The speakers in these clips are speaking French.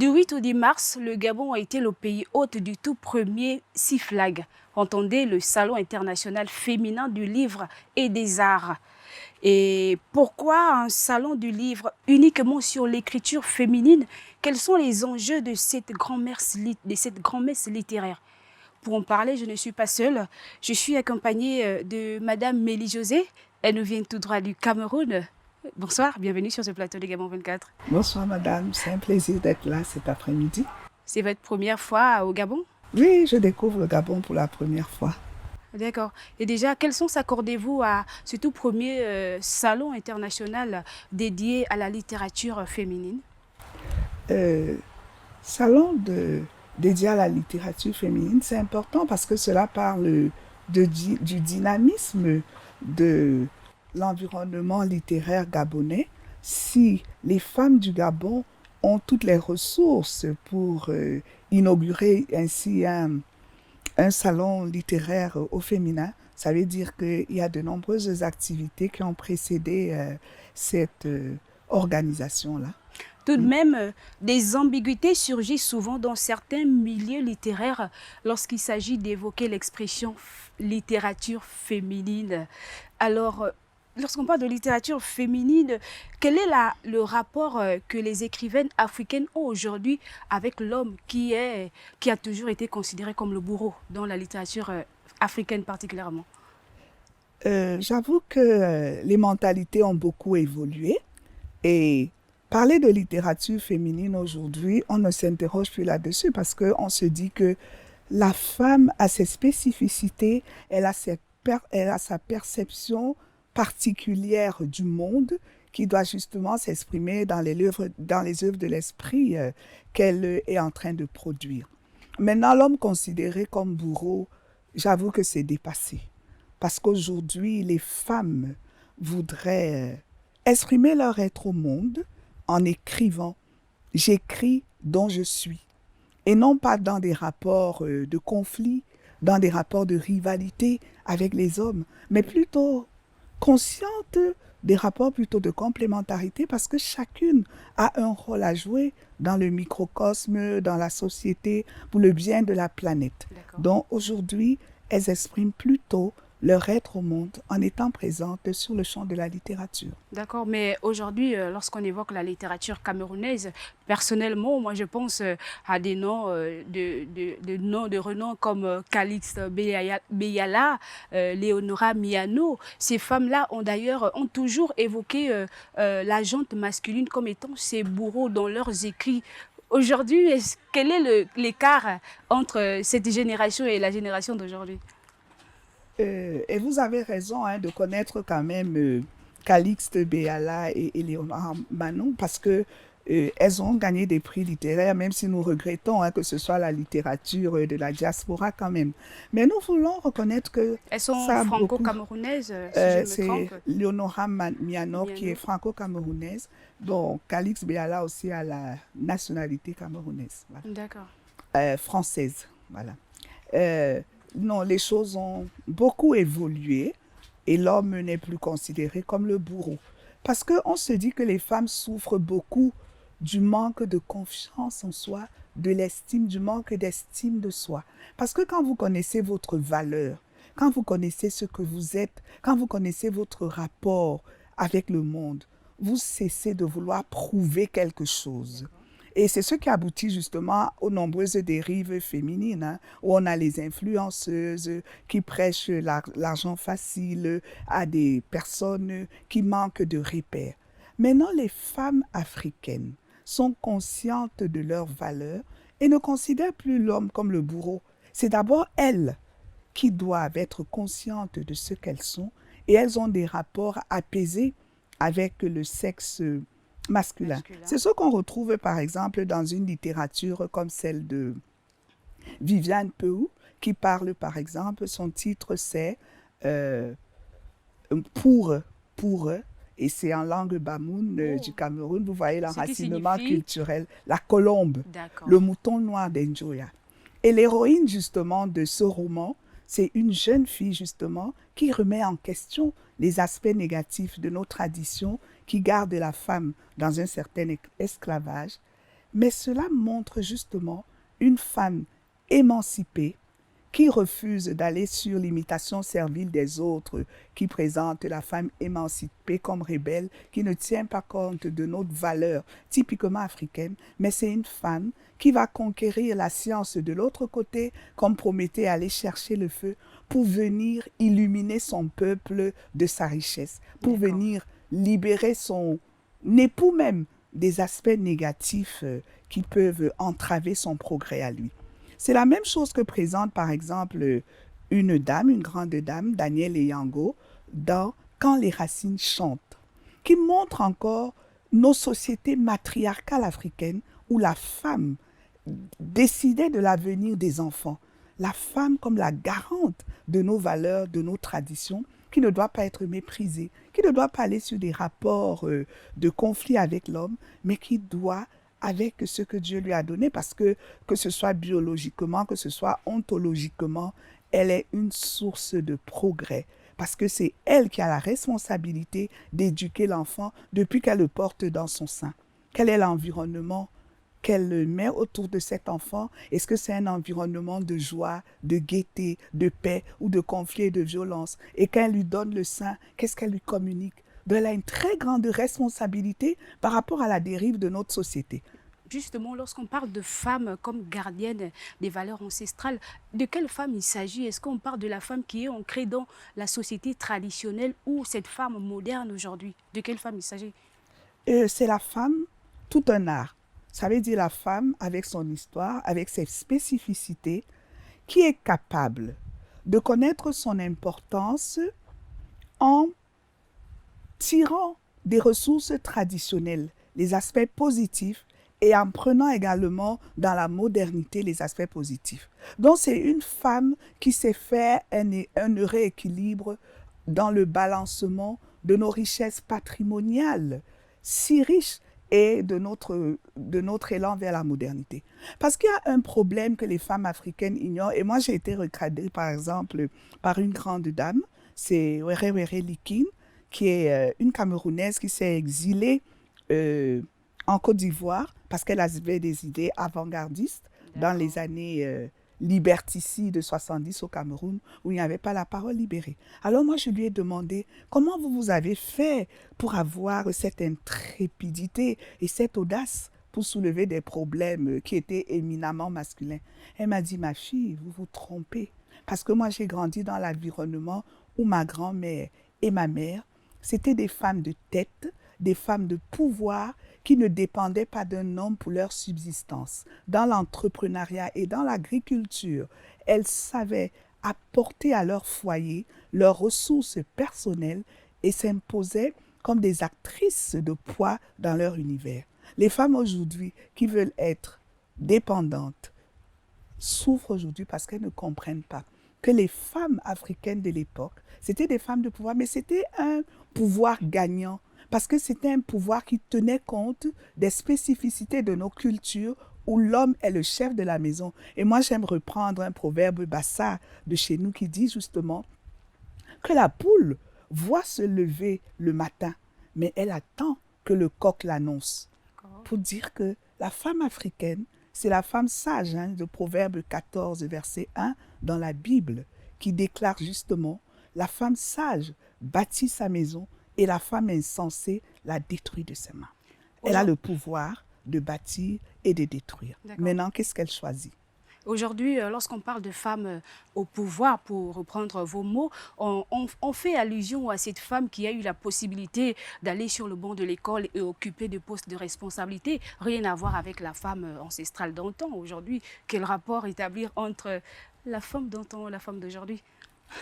Du 8 au 10 mars, le Gabon a été le pays hôte du tout premier CIFLAG, entendez le Salon international féminin du livre et des arts. Et pourquoi un salon du livre uniquement sur l'écriture féminine? Quels sont les enjeux de cette grand-messe littéraire? Pour en parler, je ne suis pas seule. Je suis accompagnée de Madame Mélie José. Elle nous vient tout droit du Cameroun. Bonsoir, bienvenue sur ce plateau de Gabon 24. Bonsoir madame, c'est un plaisir d'être là cet après-midi. C'est votre première fois au Gabon? Oui, je découvre le Gabon pour la première fois. D'accord. Et déjà, quel sens accordez-vous à ce tout premier salon international dédié à la littérature féminine? Euh, dédié à la littérature féminine, c'est important parce que cela parle du dynamisme de l'environnement littéraire gabonais. Si les femmes du Gabon ont toutes les ressources pour inaugurer ainsi un salon littéraire au féminin, ça veut dire qu'il y a de nombreuses activités qui ont précédé cette organisation-là. Tout de même, des ambiguïtés surgissent souvent dans certains milieux littéraires lorsqu'il s'agit d'évoquer l'expression littérature féminine. Alors, lorsqu'on parle de littérature féminine, quel est le rapport que les écrivaines africaines ont aujourd'hui avec l'homme qui a toujours été considéré comme le bourreau dans la littérature africaine particulièrement? J'avoue que les mentalités ont beaucoup évolué et parler de littérature féminine aujourd'hui, on ne s'interroge plus là-dessus parce qu'on se dit que la femme a ses spécificités, elle a sa perception particulière du monde qui doit justement s'exprimer dans les œuvres de l'esprit qu'elle est en train de produire. Maintenant, l'homme considéré comme bourreau, j'avoue que c'est dépassé. Parce qu'aujourd'hui, les femmes voudraient exprimer leur être au monde en écrivant « j'écris dont je suis » et non pas dans des rapports de conflit, dans des rapports de rivalité avec les hommes, mais plutôt consciente des rapports plutôt de complémentarité parce que chacune a un rôle à jouer dans le microcosme, dans la société, pour le bien de la planète. Donc aujourd'hui, elles expriment plutôt leur être au monde en étant présentes sur le champ de la littérature. D'accord, mais aujourd'hui, lorsqu'on évoque la littérature camerounaise, personnellement, moi je pense à des noms de renom comme Calixte Beyala, Léonora Miano. Ces femmes-là ont toujours évoqué la gente masculine comme étant ces bourreaux dans leurs écrits. Aujourd'hui, quel est l'écart entre cette génération et la génération d'aujourd'hui? Et vous avez raison de connaître quand même Calixte Béala et Léonard Manon parce que elles ont gagné des prix littéraires, même si nous regrettons que ce soit la littérature de la diaspora quand même. Mais nous voulons reconnaître que elles sont ça franco-camerounaises, si je me c'est trompe. Léonora Miano qui est franco-camerounaise, donc Calixte Béala aussi a la nationalité camerounaise. Voilà. D'accord. Française, voilà. Non, les choses ont beaucoup évolué et l'homme n'est plus considéré comme le bourreau. Parce qu'on se dit que les femmes souffrent beaucoup du manque de confiance en soi, du manque d'estime de soi. Parce que quand vous connaissez votre valeur, quand vous connaissez ce que vous êtes, quand vous connaissez votre rapport avec le monde, vous cessez de vouloir prouver quelque chose. Et c'est ce qui aboutit justement aux nombreuses dérives féminines, où on a les influenceuses qui prêchent l'argent facile à des personnes qui manquent de repères. Maintenant, les femmes africaines sont conscientes de leurs valeurs et ne considèrent plus l'homme comme le bourreau. C'est d'abord elles qui doivent être conscientes de ce qu'elles sont et elles ont des rapports apaisés avec le sexe masculin. C'est ce qu'on retrouve par exemple dans une littérature comme celle de Viviane Pehoux, qui parle par exemple, son titre c'est pour, et c'est en langue bamoun du Cameroun, vous voyez l'enracinement culturel, la colombe, le mouton noir d'Enjoya. Et l'héroïne justement de ce roman, c'est une jeune fille justement qui remet en question les aspects négatifs de nos traditions qui gardent la femme dans un certain esclavage Mais cela montre justement une femme émancipée qui refuse d'aller sur l'imitation servile des autres, qui présente la femme émancipée comme rebelle, qui ne tient pas compte de notre valeur typiquement africaine, mais c'est une femme qui va conquérir la science de l'autre côté, comme Prométhée allait chercher le feu, pour venir illuminer son peuple de sa richesse, pour venir libérer son époux même des aspects négatifs qui peuvent entraver son progrès à lui. C'est la même chose que présente par exemple une dame, une grande dame, Danielle Eyango, dans Quand les racines chantent, qui montre encore nos sociétés matriarcales africaines où la femme décidait de l'avenir des enfants. La femme comme la garante de nos valeurs, de nos traditions, qui ne doit pas être méprisée, qui ne doit pas aller sur des rapports de conflit avec l'homme, mais qui doit avec ce que Dieu lui a donné, parce que ce soit biologiquement, que ce soit ontologiquement, elle est une source de progrès. Parce que c'est elle qui a la responsabilité d'éduquer l'enfant depuis qu'elle le porte dans son sein. Quel est l'environnement qu'elle met autour de cet enfant? Est-ce que c'est un environnement de joie, de gaieté, de paix ou de conflit et de violence? Et quand elle lui donne le sein, qu'est-ce qu'elle lui communique? Donc, elle a une très grande responsabilité par rapport à la dérive de notre société. Justement, lorsqu'on parle de femmes comme gardiennes des valeurs ancestrales, de quelle femme il s'agit? Est-ce qu'on parle de la femme qui est ancrée dans la société traditionnelle ou cette femme moderne aujourd'hui? De quelle femme il s'agit? C'est la femme, tout un art. Ça veut dire la femme avec son histoire, avec ses spécificités, qui est capable de connaître son importance en tirant des ressources traditionnelles, les aspects positifs, et en prenant également dans la modernité les aspects positifs. Donc c'est une femme qui sait faire un heureux équilibre dans le balancement de nos richesses patrimoniales, si riches, et de notre élan vers la modernité. Parce qu'il y a un problème que les femmes africaines ignorent, et moi j'ai été recadrée par exemple par une grande dame, c'est Were Were Likin, qui est une Camerounaise qui s'est exilée en Côte d'Ivoire parce qu'elle avait des idées avant-gardistes dans les années liberticides de 70 au Cameroun où il n'y avait pas la parole libérée. Alors moi, je lui ai demandé comment vous avez fait pour avoir cette intrépidité et cette audace pour soulever des problèmes qui étaient éminemment masculins. Elle m'a dit, ma fille, vous vous trompez. Parce que moi, j'ai grandi dans l'environnement où ma grand-mère et ma mère, c'était des femmes de tête, des femmes de pouvoir qui ne dépendaient pas d'un homme pour leur subsistance. Dans l'entrepreneuriat et dans l'agriculture, elles savaient apporter à leur foyer leurs ressources personnelles et s'imposaient comme des actrices de poids dans leur univers. Les femmes aujourd'hui qui veulent être dépendantes souffrent aujourd'hui parce qu'elles ne comprennent pas que les femmes africaines de l'époque, c'était des femmes de pouvoir, mais c'était un pouvoir gagnant, parce que c'était un pouvoir qui tenait compte des spécificités de nos cultures où l'homme est le chef de la maison. Et moi, j'aime reprendre un proverbe bassa de chez nous qui dit justement que la poule voit se lever le matin, mais elle attend que le coq l'annonce. Pour dire que la femme africaine, c'est la femme sage, de Proverbe 14, verset 1 dans la Bible, qui déclare justement la femme sage bâtit sa maison et la femme insensée la détruit de ses mains. Elle a le pouvoir de bâtir et de détruire. Maintenant, qu'est-ce qu'elle choisit? Aujourd'hui, lorsqu'on parle de femmes au pouvoir, pour reprendre vos mots, on fait allusion à cette femme qui a eu la possibilité d'aller sur le banc de l'école et occuper des postes de responsabilité. Rien à voir avec la femme ancestrale d'antan. Aujourd'hui, quel rapport établir entre la femme d'antan et la femme d'aujourd'hui?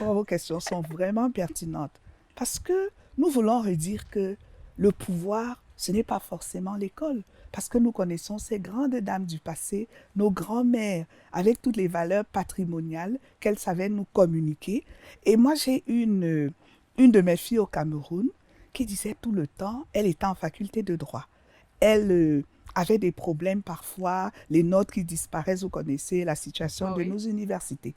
Vos questions sont vraiment pertinentes. Parce que nous voulons redire que le pouvoir, ce n'est pas forcément l'école. Parce que nous connaissons ces grandes dames du passé, nos grands-mères, avec toutes les valeurs patrimoniales qu'elles savaient nous communiquer. Et moi, j'ai une de mes filles au Cameroun qui disait tout le temps, elle était en faculté de droit. Elle avait des problèmes parfois, les notes qui disparaissent, vous connaissez la situation de nos universités.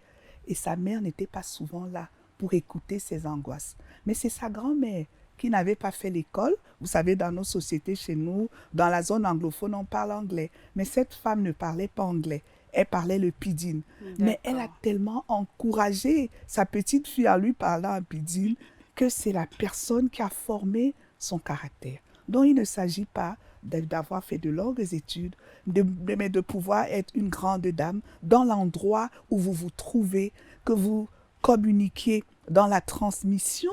Et sa mère n'était pas souvent là pour écouter ses angoisses. Mais c'est sa grand-mère qui n'avait pas fait l'école. Vous savez, dans nos sociétés, chez nous, dans la zone anglophone, on parle anglais. Mais cette femme ne parlait pas anglais. Elle parlait le pidgin. Mais elle a tellement encouragé sa petite fille en lui parlant en pidgin que c'est la personne qui a formé son caractère. Donc, il ne s'agit pas d'avoir fait de longues études, mais de pouvoir être une grande dame dans l'endroit où vous vous trouvez, que vous communiquiez dans la transmission.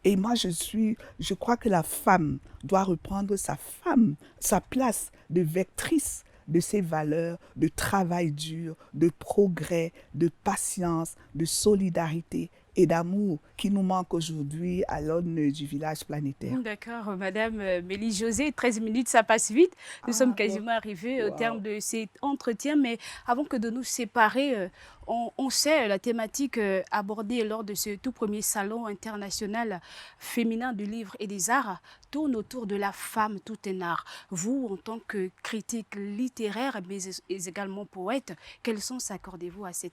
Et moi, je crois que la femme doit reprendre sa place de vectrice de ses valeurs, de travail dur, de progrès, de patience, de solidarité et d'amour qui nous manque aujourd'hui à l'aune du village planétaire. D'accord, Madame Mélie-Josée, 13 minutes, ça passe vite. Nous sommes quasiment arrivés au terme de cet entretien, mais avant que de nous séparer, on sait la thématique abordée lors de ce tout premier salon international féminin du livre et des arts tourne autour de la femme tout un art. Vous, en tant que critique littéraire, mais également poète, quel sens accordez-vous à ce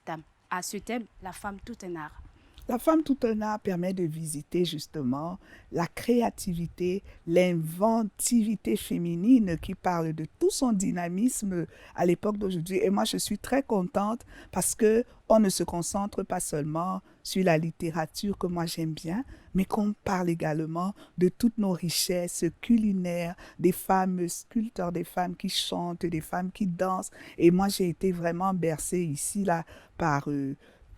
thème, la femme tout un art? La femme tout un art permet de visiter justement la créativité, l'inventivité féminine qui parle de tout son dynamisme à l'époque d'aujourd'hui. Et moi, je suis très contente parce que on ne se concentre pas seulement sur la littérature que moi j'aime bien, mais qu'on parle également de toutes nos richesses culinaires, des femmes sculpteurs, des femmes qui chantent, des femmes qui dansent. Et moi, j'ai été vraiment bercée ici là par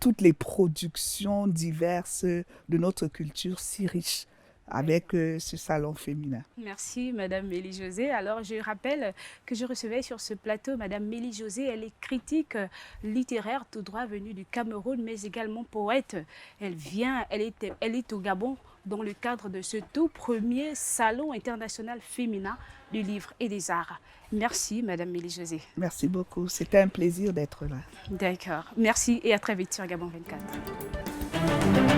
toutes les productions diverses de notre culture si riche avec ce salon féminin. Merci, Madame Mélie-Josée. Alors, je rappelle que je recevais sur ce plateau Madame Mélie-Josée. Elle est critique littéraire tout droit venue du Cameroun, mais également poète. Elle est au Gabon dans le cadre de ce tout premier salon international féminin du livre et des arts. Merci, Madame Mélie-Josée. Merci beaucoup. C'était un plaisir d'être là. D'accord. Merci et à très vite sur Gabon 24.